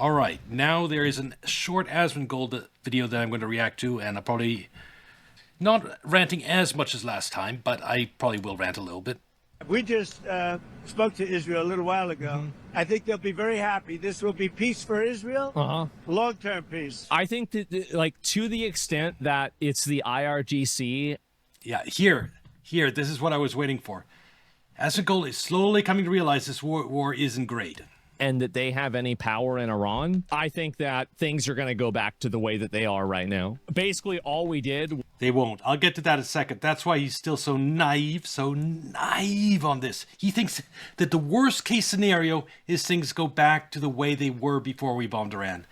All right, now there is a short Asmongold video that I'm going to react to, and I'm probably not ranting as much as last time, but I probably will rant a little bit. We just spoke to Israel a little while ago. I think they'll be very happy. This will be peace for Israel, long-term peace. I think that, like, to the extent that it's the IRGC. Yeah, here, this is what I was waiting for. Asmongold is slowly coming to realize this war isn't great. And that they have any power in Iran, I think that things are going to go back to the way that they are right now. Basically, all we did... They won't. I'll get to that in a second. That's why he's still so naive on this. He thinks that the worst case scenario is things go back to the way they were before we bombed Iran.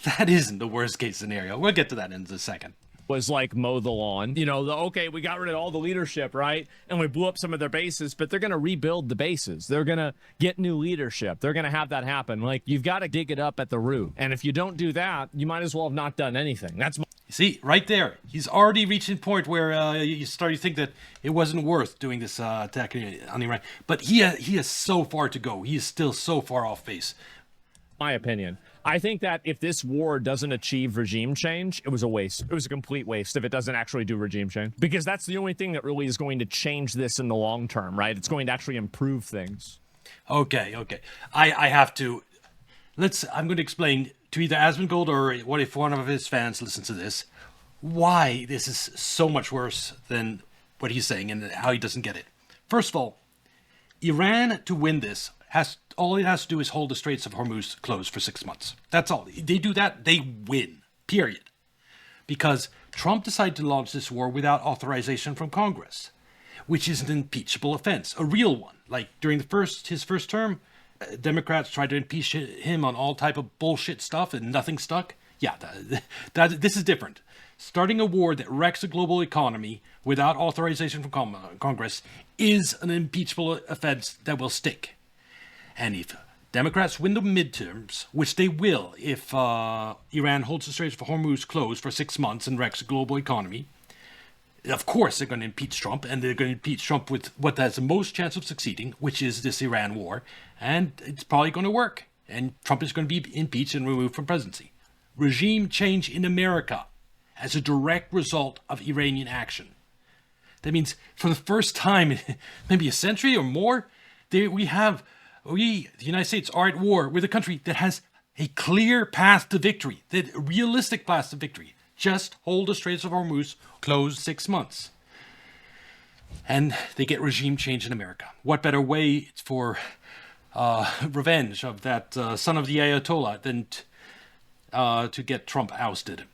That isn't the worst case scenario. We'll get to that in a second. Was like mow the lawn. You know, okay, we got rid of all the leadership, right? And we blew up some of their bases, but they're going to rebuild the bases. They're going to get new leadership. They're going to have that happen. Like, you've got to dig it up at the root. And if you don't do that, you might as well have not done anything. That's See, right there. He's already reaching a point where you start to think that it wasn't worth doing this attack on Iran. But he has so far to go. He is still so far off base. My opinion. I think that if this war doesn't achieve regime change, it was a waste. It was a complete waste if it doesn't actually do regime change. Because that's the only thing that really is going to change this in the long term, right? It's going to actually improve things. Okay. I have to... I'm going to explain to either Asmongold or what if one of his fans listens to this, why this is so much worse than what he's saying and how he doesn't get it. First of all, Iran, to win this, all it has to do is hold the Straits of Hormuz closed for 6 months. That's all. They do that, they win. Period. Because Trump decided to launch this war without authorization from Congress, which is an impeachable offense, a real one. Like during his first term, Democrats tried to impeach him on all type of bullshit stuff and nothing stuck. Yeah, this is different. Starting a war that wrecks the global economy without authorization from Congress is an impeachable offense that will stick. And if Democrats win the midterms, which they will if Iran holds the Straits of Hormuz closed for 6 months and wrecks the global economy, of course they're going to impeach Trump, and they're going to impeach Trump with what has the most chance of succeeding, which is this Iran war, and it's probably going to work. And Trump is going to be impeached and removed from presidency. Regime change in America as a direct result of Iranian action. That means for the first time in maybe a century or more, the United States, are at war with a country that has a clear path to victory, a realistic path to victory. Just hold the Straits of Hormuz closed 6 months. And they get regime change in America. What better way for revenge of that son of the Ayatollah than to get Trump ousted?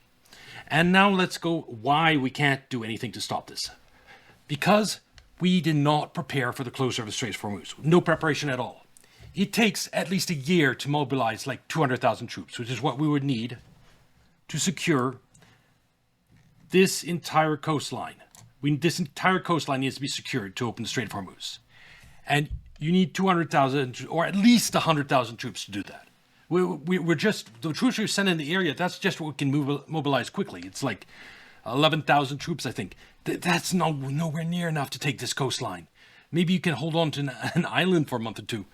And now let's go why we can't do anything to stop this. Because we did not prepare for the closure of the Straits of Hormuz. No preparation at all. It takes at least a year to mobilize like 200,000 troops, which is what we would need to secure this entire coastline. This entire coastline needs to be secured to open the Strait of Hormuz. And you need 200,000 or at least 100,000 troops to do that. We're just, the troops we send in the area, that's just what we can mobilize quickly. It's like 11,000 troops, I think. That's nowhere near enough to take this coastline. Maybe you can hold on to an island for a month or two.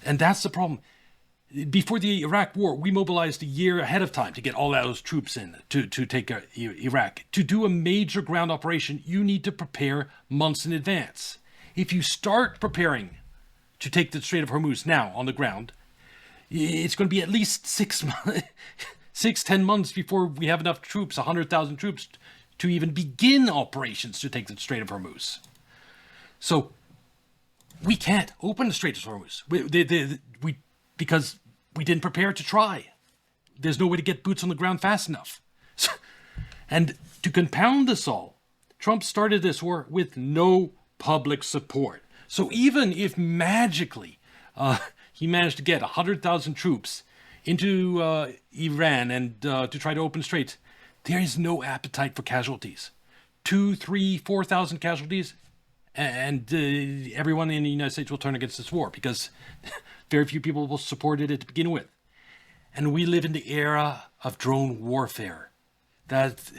And that's the problem. Before the Iraq war, we mobilized a year ahead of time to get all those troops in to take Iraq. To do a major ground operation, you need to prepare months in advance. If you start preparing to take the Strait of Hormuz now on the ground, it's going to be at least 10 months before we have enough troops, 100,000 troops, to even begin operations to take the Strait of Hormuz. So we can't open the Strait of Hormuz because we didn't prepare to try. There's no way to get boots on the ground fast enough. And to compound this all, Trump started this war with no public support. So even if magically he managed to get 100,000 troops into Iran and to try to open the Straits, there is no appetite for casualties. 2,000, 3,000, 4,000 casualties, and everyone in the United States will turn against this war because very few people will support it to begin with. And we live in the era of drone warfare. That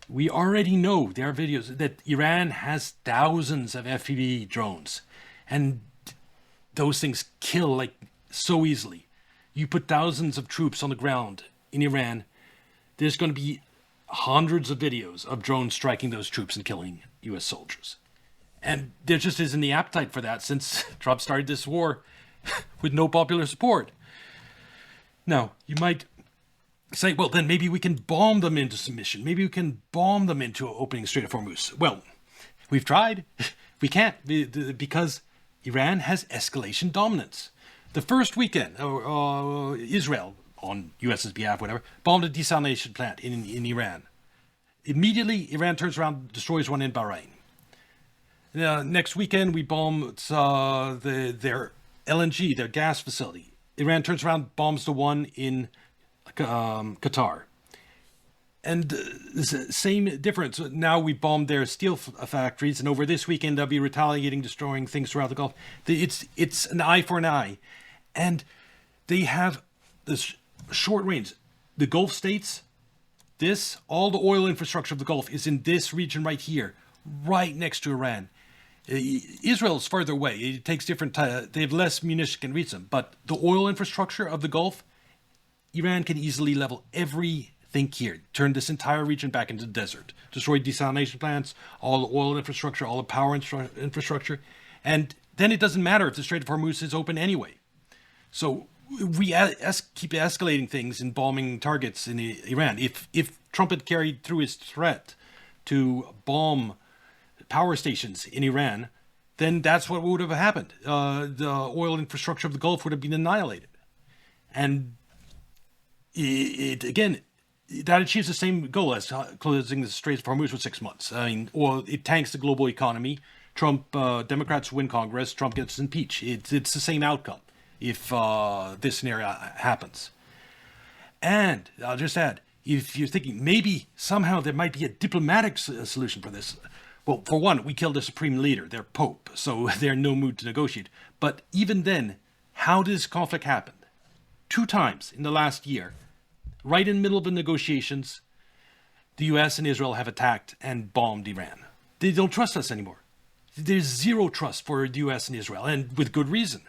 we already know, there are videos that Iran has thousands of FPV drones, and those things kill like so easily. you put thousands of troops on the ground in Iran, there's going to be hundreds of videos of drones striking those troops and killing U.S. soldiers. And there just isn't the appetite for that since Trump started this war with no popular support. Now, you might say, well, then maybe we can bomb them into submission. Maybe we can bomb them into opening Strait of Hormuz. Well, we've tried. We can't because Iran has escalation dominance. The first weekend, Israel, on U.S.'s behalf, whatever, bombed a desalination plant in Iran. Immediately, Iran turns around, destroys one in Bahrain. Next weekend, we bombed their LNG, their gas facility. Iran turns around, bombs the one in Qatar. And the same difference. Now we bombed their steel factories, and over this weekend they'll be retaliating, destroying things throughout the Gulf. It's an eye for an eye. And they have this short range. The Gulf states, all the oil infrastructure of the Gulf is in this region right here, right next to Iran. Israel is further away. It takes different time. They have less munitions can reach them. But the oil infrastructure of the Gulf, Iran can easily level everything here. Turn this entire region back into the desert. Destroy desalination plants, all the oil infrastructure, all the power infrastructure. And then it doesn't matter if the Strait of Hormuz is open anyway. So we keep escalating things and bombing targets in Iran. If Trump had carried through his threat to bomb power stations in Iran, then that's what would have happened. The oil infrastructure of the Gulf would have been annihilated. And again, that achieves the same goal as closing the Strait of Hormuz for 6 months. I mean, it tanks the global economy. Democrats win Congress. Trump gets impeached. It's the same outcome if this scenario happens. And I'll just add, if you're thinking maybe somehow there might be a diplomatic solution for this, well, for one, we killed the supreme leader, their pope, so they're in no mood to negotiate. But even then, how did this conflict happen? 2 times in the last year, right in the middle of the negotiations, the U.S. and Israel have attacked and bombed Iran. They don't trust us anymore. There's zero trust for the U.S. and Israel, and with good reason.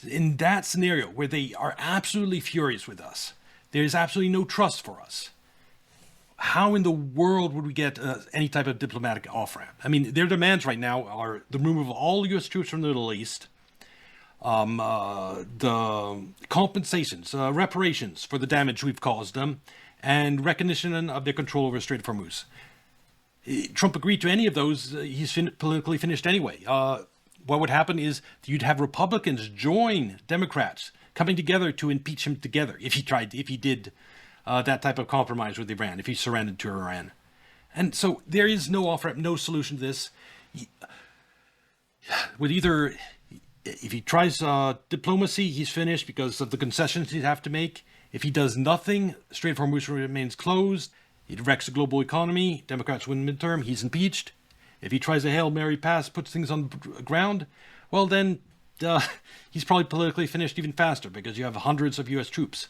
In that scenario where they are absolutely furious with us, there is absolutely no trust for us. How in the world would we get any type of diplomatic off-ramp? I mean, their demands right now are the removal of all U.S. troops from the Middle East, the compensations, reparations for the damage we've caused them, and recognition of their control over the Strait of Hormuz. Trump agreed to any of those. He's politically finished anyway. What would happen is you'd have Republicans join Democrats coming together to impeach him together if he did that type of compromise with Iran, if he surrendered to Iran. And so there is no off-ramp, no solution to this. If he tries diplomacy, he's finished because of the concessions he'd have to make. If he does nothing, Strait of Hormuz remains closed. It wrecks the global economy. Democrats win midterm. He's impeached. If he tries a Hail Mary pass, puts things on the ground, well then, he's probably politically finished even faster because you have hundreds of U.S. troops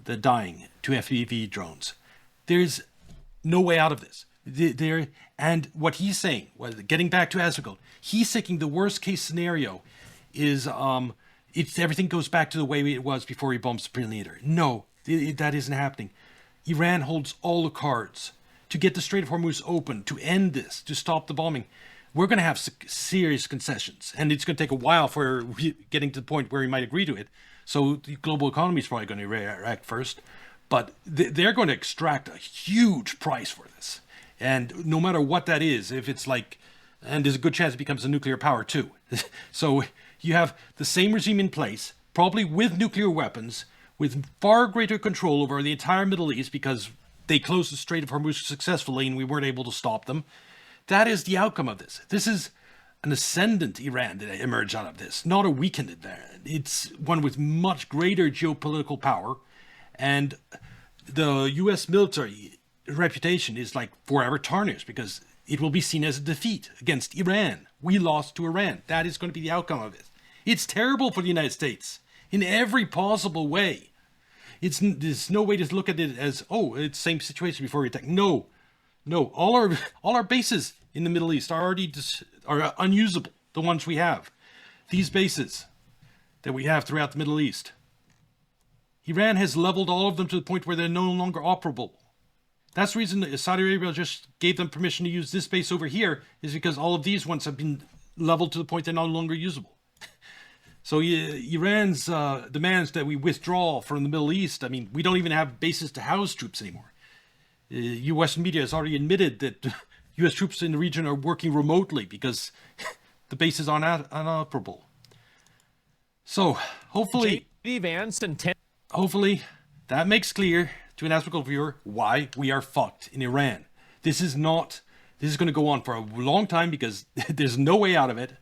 that are dying to FPV drones. There's no way out of this. And what he's saying, getting back to Asmongold, he's thinking the worst case scenario is everything goes back to the way it was before he bombed Supreme Leader. No, that isn't happening. Iran holds all the cards to get the Strait of Hormuz open, to end this, to stop the bombing. We're going to have serious concessions, and it's going to take a while for getting to the point where we might agree to it. So the global economy is probably going to react first, but they're going to extract a huge price for this. And no matter what that is, if it's like, and there's a good chance it becomes a nuclear power too. So you have the same regime in place, probably with nuclear weapons, with far greater control over the entire Middle East because they closed the Strait of Hormuz successfully and we weren't able to stop them. That is the outcome of this. This is an ascendant Iran that emerged out of this, not a weakened Iran. It's one with much greater geopolitical power, and the U.S. military reputation is like forever tarnished because it will be seen as a defeat against Iran. We lost to Iran. That is going to be the outcome of it. It's terrible for the United States in every possible way. There's no way to look at it as, oh, it's the same situation before we attack. No. All our bases in the Middle East are already are unusable. The ones we have, these bases that we have throughout the Middle East. Iran has leveled all of them to the point where they're no longer operable. That's the reason that Saudi Arabia just gave them permission to use this base over here, is because all of these ones have been leveled to the point they're no longer usable. So Iran's demands that we withdraw from the Middle East, I mean, we don't even have bases to house troops anymore. U.S. media has already admitted that U.S. troops in the region are working remotely because the bases are unoperable. So, hopefully that makes clear to an Asmongold viewer why we are fucked in Iran. This is going to go on for a long time because there's no way out of it.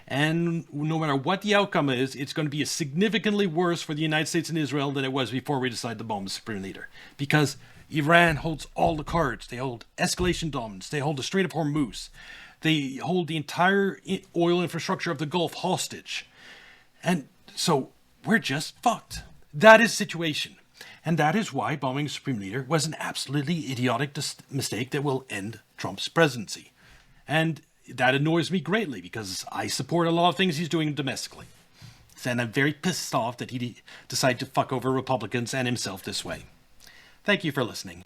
And no matter what the outcome is, it's going to be significantly worse for the United States and Israel than it was before we decided to bomb the Supreme Leader. Because Iran holds all the cards. They hold escalation dominance. They hold the Strait of Hormuz. They hold the entire oil infrastructure of the Gulf hostage. And so we're just fucked. That is the situation. And that is why bombing the Supreme Leader was an absolutely idiotic mistake that will end Trump's presidency. And that annoys me greatly because I support a lot of things he's doing domestically. And I'm very pissed off that he decided to fuck over Republicans and himself this way. Thank you for listening.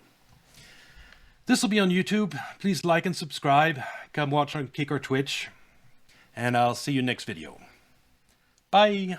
This will be on YouTube. Please like and subscribe. Come watch on Kick or Twitch. And I'll see you next video. Bye.